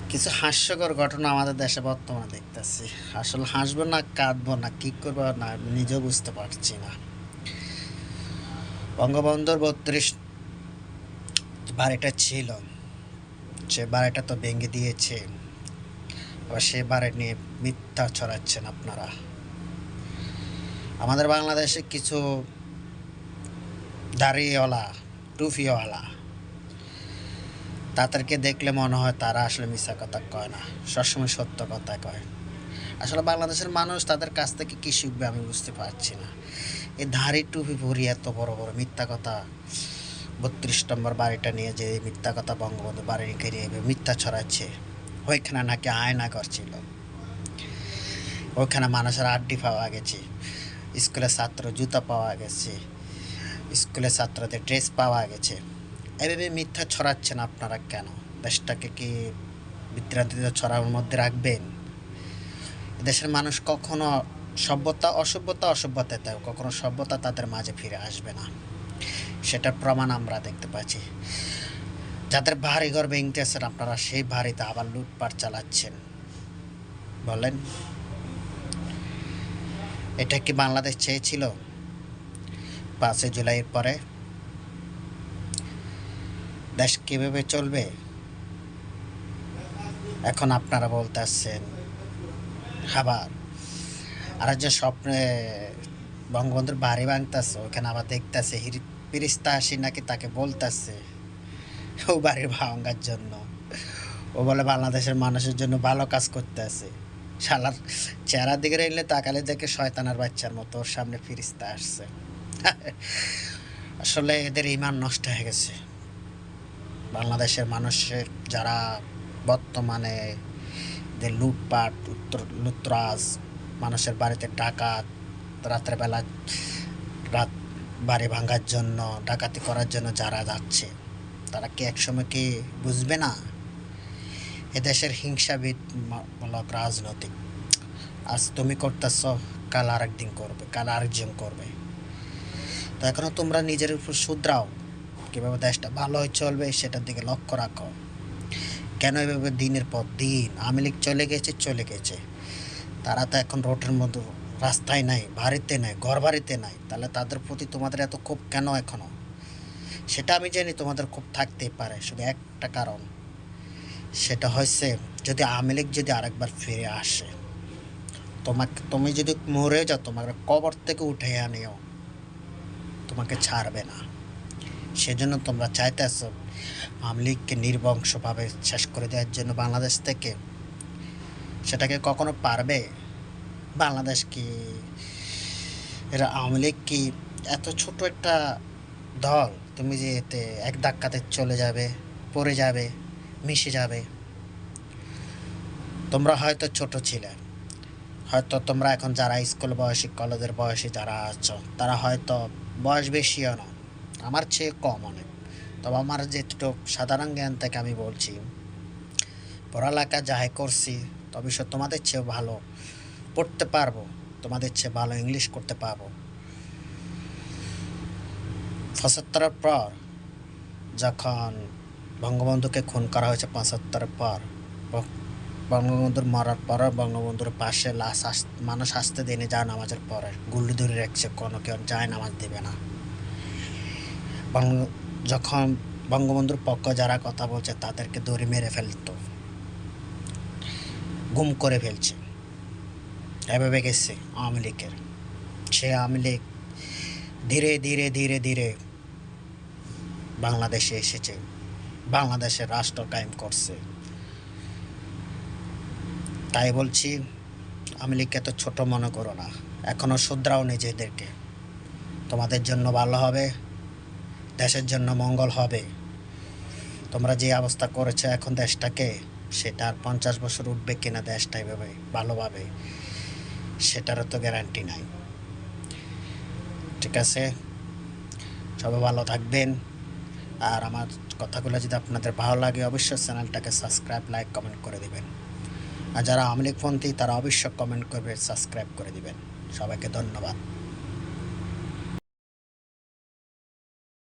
কিছু হাস্যকর ঘটনা আমাদের দেশে বর্তমানে দেখতেছি। আসলে হাসবো না কাঁদবো না কি করবো না নিজেও বুঝতে পারছি না। বঙ্গবন্ধুর 32 বাড়িটা ছিল, সে বাড়িটা তো ভেঙে দিয়েছে। আবার সে বাড়ি নিয়ে মিথ্যা ছড়াচ্ছেন আপনারা। আমাদের বাংলাদেশে কিছু দাড়িওয়ালা, টুপিওয়ালা, তাদেরকে দেখলে মনে হয় তারা আসলে মিথ্যা কথা কয় না, সবসময় সত্য কথা কয়। আসলে বাংলাদেশের মানুষ তাদের কাছ থেকে কী শিখবে আমি বুঝতে পারছি না। এই ধাড়ি টুপি পরি এত বড় বড় মিথ্যা কথা, 32 নম্বর বাড়িটা নিয়ে যে মিথ্যা কথা বঙ্গবন্ধু বাড়িকে নিয়ে মিথ্যা ছড়াচ্ছে। ওইখানে নাকি আয়না করছিল, ওইখানে মানুষের আড্ডি পাওয়া গেছে, স্কুলের ছাত্র জুতা পাওয়া গেছে, স্কুলের ছাত্রদের ড্রেস পাওয়া গেছে। এভাবে মিথ্যা ছড়াচ্ছেন আপনারা কেন? দেশটাকে কি বিভ্রান্তিতে ছড়ার মধ্যে রাখবেন? দেশের মানুষ কখনো অসভ্যতায় তাই কখনো সভ্যতা তাদের মাঝে ফিরে আসবে না, সেটার প্রমাণ আমরা দেখতে পাচ্ছি। যাদের ভারী ঘর ভেঙতেছেন আপনারা, সেই ভারীতে আবার লুটপাট চালাচ্ছেন। বলেন, এটা কি বাংলাদেশ চেয়েছিল 5 জুলাইয়ের পরে? দেশ কীভাবে চলবে এখন আপনারা বলতে আসছেন। আবার আর যে স্বপ্নে বঙ্গবন্ধুর বাড়ি ভাঙতেছে, ওখানে আবার দেখতেছে ফিরিস্তা আসি নাকি তাকে বলতেছে ও বাড়ি ভাঙার জন্য। ও বলে বাংলাদেশের মানুষের জন্য ভালো কাজ করতে আছে। শালার চেহারা দিকে এলে তাকালে দেখে শয়তানের বাচ্চার মতো ওর সামনে ফিরিস্তা আসছে। আসলে এদের ইমান নষ্ট হয়ে গেছে। বাংলাদেশের মানুষের যারা বর্তমানে যে লুটপাট, লুটরাজ, মানুষের বাড়িতে ডাকাত, রাত্রেবেলা রাত বাড়ি ভাঙার জন্য, ডাকাতি করার জন্য যারা যাচ্ছে, তারা কি একসময় কি বুঝবে না এদেশের হিংসাবিদ মূলক রাজনৈতিক? আজ তুমি করতেছ, কাল আরেকদিন করবে, কাল আরেকজন করবে। তো এখনো তোমরা নিজের উপর শুধরাও, কীভাবে দেশটা ভালো হয়ে চলবে সেটার দিকে লক্ষ্য রাখো। কেন এভাবে দিনের পর দিন? আওয়ামী লীগ চলে গেছে, তারা তো এখন রোডের মধ্যে, রাস্তায় নাই, বাড়িতে নাই, ঘর বাড়িতে নাই, তাহলে তাদের প্রতি তোমাদের এত ক্ষোভ কেন এখনো? সেটা আমি জানি তোমাদের ক্ষোভ থাকতেই পারে, শুধু একটা কারণ, সেটা হচ্ছে যদি আওয়ামী লীগ যদি আরেকবার ফিরে আসে, তুমি যদি মরে যাও, তোমাকে কবর থেকে উঠে আনিও, তোমাকে ছাড়বে না। সেজন্য তোমরা চাইতেছ আওয়ামী লীগকে নির্বংশভাবে শেষ করে দেওয়ার জন্য বাংলাদেশ থেকে। সেটাকে কখনো পারবে? বাংলাদেশ কি, এরা আওয়ামী লীগ কি এত ছোট একটা দল তুমি যে এতে এক ধাক্কাতে চলে যাবে, পড়ে যাবে, মিশে যাবে? তোমরা হয়তো ছোট ছিলে, হয়তো তোমরা এখন যারা স্কুল বয়সী, কলেজের বয়সী যারা আছো, তারা হয়তো বয়স বেশিও না, আমার চেয়ে কম অনেক। তবে আমার যেটুকু সাধারণ জ্ঞান থেকে আমি বলছি, পড়ালেখা যাই করছি, তবে তোমাদের চেয়েও ভালো পড়তে পারবো, তোমাদের চেয়ে ভালো ইংলিশ করতে পারবো। ৭৫-এর পর যখন বঙ্গবন্ধুকে খুন করা হয়েছে, ৭৫-এর পর বঙ্গবন্ধুর মরার পর বঙ্গবন্ধুর পাশে মানুষ আসতে দেয়নি যা নামাজের পরে, গুল্লি ধরে রাখছে, কোনো কেউ যায় নামাজ দেবে না। যখন বঙ্গবন্ধুর পক্ষ যারা কথা বলছে তাদেরকে দড়ি মেরে ফেলতো, গুম করে ফেলছে, এভাবে গেছে আওয়ামী লীগের। সে আওয়ামী লীগ ধীরে ধীরে ধীরে ধীরে বাংলাদেশে এসেছে, বাংলাদেশের রাষ্ট্র কায়েম করছে। তাই বলছি, আওয়ামী লীগকে তো ছোট মনে করো না, এখনও শুধরাও নিজেদেরকে। তোমাদের জন্য ভালো হবে, দেশের জন্য মঙ্গল হবে। তোমরা যে অবস্থা করেছো এখন দেশটাকে, সেটা আর 50 বছর উঠবে কিনা দেশটা এভাবে ভালোভাবে, সেটারও তো গ্যারান্টি নাই। ঠিক আছে, সবাই ভালো থাকবেন। আর আমার কথাগুলো যদি আপনাদের ভালো লাগে, অবশ্যই চ্যানেলটাকে সাবস্ক্রাইব, লাইক, কমেন্ট করে দিবেন। আর যারা আওয়ামী লীগপন্থী তারা অবশ্যই কমেন্ট করবে, সাবস্ক্রাইব করে দিবেন। সবাইকে ধন্যবাদ।